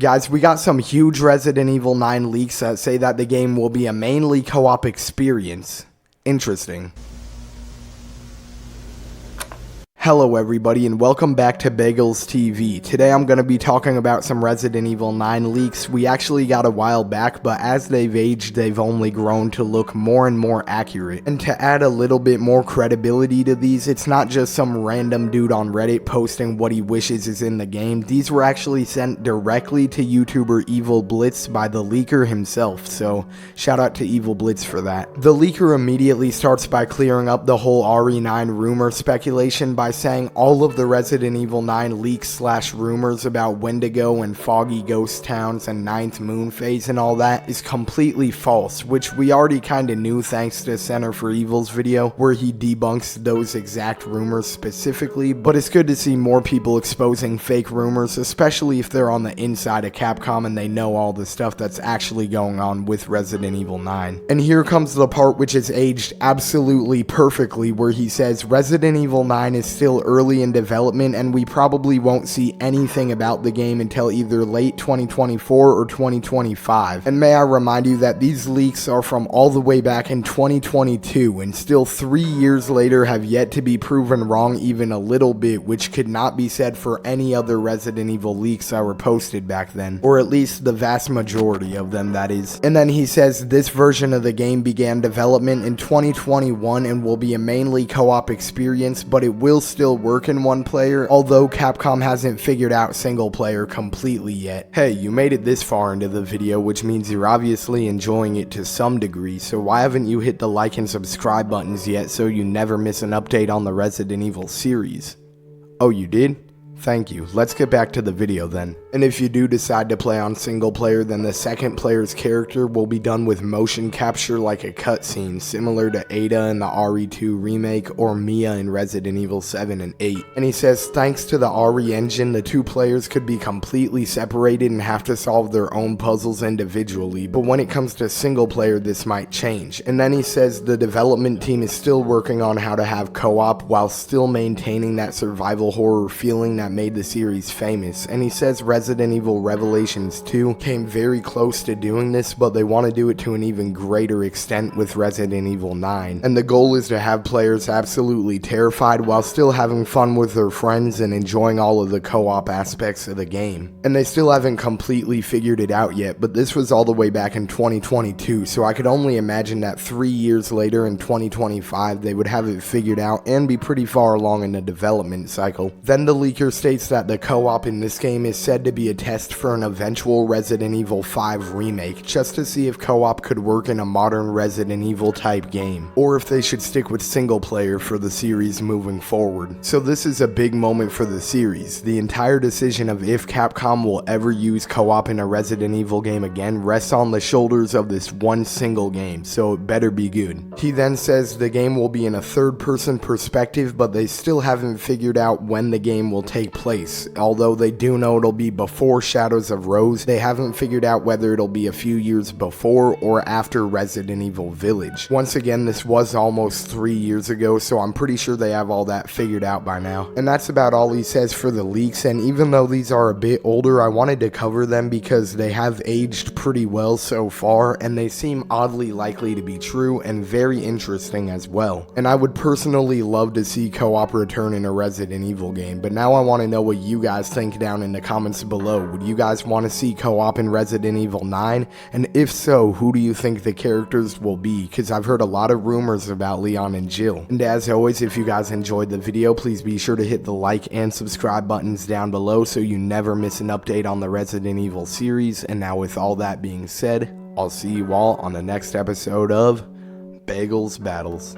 Guys, we got some huge Resident Evil 9 leaks that say that the game will be a mainly co-op experience. Interesting. Hello everybody and welcome back to Bagels TV. Today I'm going to be talking about some Resident Evil 9 leaks we actually got a while back, but as they've aged they've only grown to look more and more accurate. And to add a little bit more credibility to these, it's not just some random dude on Reddit posting what he wishes is in the game. These were actually sent directly to YouTuber Evil Blitz by the leaker himself, so shout out to Evil Blitz for that. The leaker immediately starts by clearing up the whole RE9 rumor speculation by saying all of the Resident Evil 9 leaks / rumors about Wendigo and foggy ghost towns and Ninth Moon phase and all that is completely false, which we already kinda knew thanks to Center for Evil's video where he debunks those exact rumors specifically, but it's good to see more people exposing fake rumors, especially if they're on the inside of Capcom and they know all the stuff that's actually going on with Resident Evil 9. And here comes the part which is aged absolutely perfectly, where he says Resident Evil 9 is still early in development and we probably won't see anything about the game until either late 2024 or 2025. And may I remind you that these leaks are from all the way back in 2022 and still 3 years later have yet to be proven wrong even a little bit, which could not be said for any other Resident Evil leaks that were posted back then, or at least the vast majority of them, that is. And then he says this version of the game began development in 2021 and will be a mainly co-op experience, but it will still work in one player, although Capcom hasn't figured out single player completely yet. Hey, you made it this far into the video, which means you're obviously enjoying it to some degree, so why haven't you hit the like and subscribe buttons yet so you never miss an update on the Resident Evil series? Oh, you did? Thank you. Let's get back to the video then. And if you do decide to play on single player, then the second player's character will be done with motion capture like a cutscene, similar to Ada in the RE2 remake or Mia in Resident Evil 7 and 8. And he says thanks to the RE engine, the two players could be completely separated and have to solve their own puzzles individually, but when it comes to single player this might change. And then he says the development team is still working on how to have co-op while still maintaining that survival horror feeling that made the series famous. And he says Resident Evil Revelations 2 came very close to doing this, but they want to do it to an even greater extent with Resident Evil 9. And the goal is to have players absolutely terrified while still having fun with their friends and enjoying all of the co-op aspects of the game. And they still haven't completely figured it out yet, but this was all the way back in 2022, so I could only imagine that 3 years later in 2025 they would have it figured out and be pretty far along in the development cycle. Then the leaker states that the co-op in this game is said to be a test for an eventual Resident Evil 5 remake, just to see if co-op could work in a modern Resident Evil type game, or if they should stick with single player for the series moving forward. So this is a big moment for the series. The entire decision of if Capcom will ever use co-op in a Resident Evil game again rests on the shoulders of this one single game, so it better be good. He then says the game will be in a third-person perspective, but they still haven't figured out when the game will take place. Although they do know it'll be before Shadows of Rose, they haven't figured out whether it'll be a few years before or after Resident Evil Village. Once again, this was almost 3 years ago, so I'm pretty sure they have all that figured out by now. And that's about all he says for the leaks, and even though these are a bit older, I wanted to cover them because they have aged pretty well so far, and they seem oddly likely to be true and very interesting as well. And I would personally love to see co-op return in a Resident Evil game, but now I want to know what you guys think down in the comments below. Would you guys want to see co-op in Resident Evil 9? And if so, who do you think the characters will be? Because I've heard a lot of rumors about Leon and Jill. And as always, if you guys enjoyed the video, please be sure to hit the like and subscribe buttons down below so you never miss an update on the Resident Evil series. And now with all that being said, I'll see you all on the next episode of Bagels Battles.